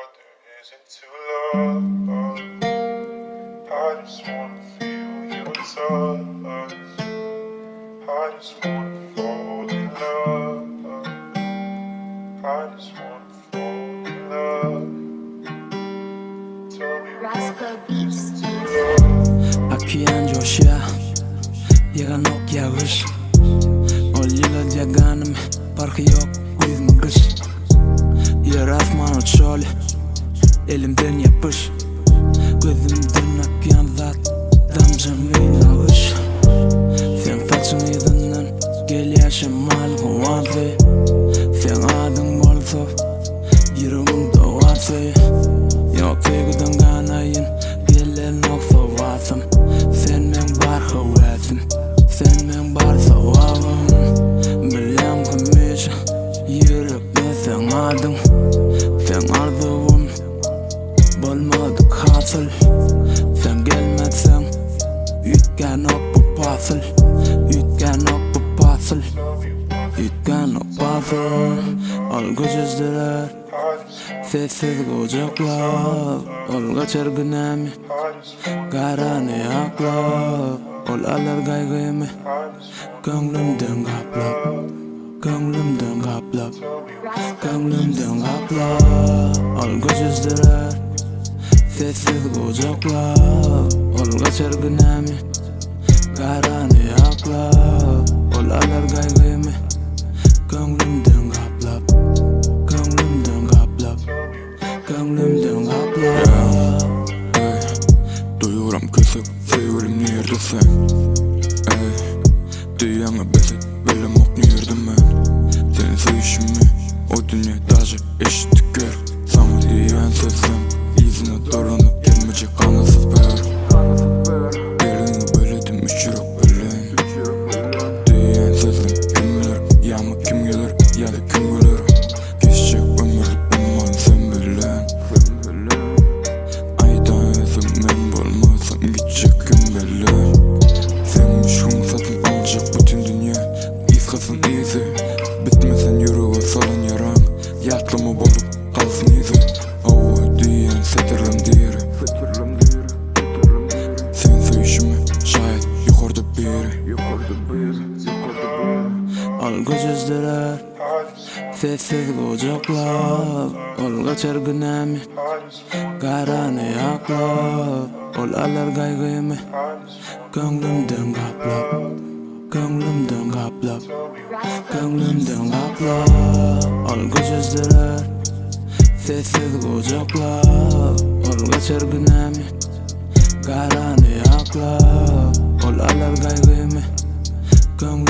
what there isn't to love. I just wanna feel your touch. I just wanna fall in love. I just wanna fall in love. Tell me Akıyan coşya Yagan ok yağış Ol yıla diaganım Farkı yok uyuzma kış Yer asman uçol Elimden yapış Gözümden akıyan zat Damcım ağış Sen saçın yüzünden Gel yaşamal kuvatı Sen adın bolsa Yürümün doğarsa Yok tegiden ganayın Gelen oksa vasım Sen men bar havasim Sen men bar savavım Bilem kımış Yürekte sen adın Sen arzuum Bolmadık hasıl Sen gelmezsen Ütken ok bu pasıl Ütken ok bu pasıl Ütken ok pasıl Algı cüzdürer Sessiz kucaklar Ol kaçar günemi Karanı aklar Ol alır kaygımı Gönlümden kaplap Gönlümden kaplap Gönlümden kaplap Ol gözüzdürer Sessiz kucaklar Ol kaçar günemi Karanı aklar Ol alır kaygımı Gönlümden kaplap Gönlümden kaplap Gönlümden kaplap Duyuram kısık sevgilim neredesin Diyeme besek belem ok nerede ben Senin sevişimi o dünya tacı eşitlik gör Sana diyen sözüm izine dolanıp gelmeyecek anasız ver Belini beledim üçürük belin Diyen sözüm kim bilir ya mı kim gelir ya da kim gelir Geçecek ömürlük umman sen bilen Aydan yazım men bolmasam gidecek kim bilen Senmiş humsatın alacak bütün dünya İskasın izi Bitmesen yüreğe salan yaran Yatlama bolup kalsın izi Ava diyen setirlem diri Sen sevişimi şayet yukarıda biri Ol gözüzdürer Sessiz kucaklar Ol kaçar günemi Karanı aklar Ol alır kaygımı Gönlümden kaplap Gönlümden kaplap Gönlümden kaplap Ol gözüzdürer Sessiz kucaklar Ol kaçar günemi Karanı aklar Ol alır kaygımı Gönlümden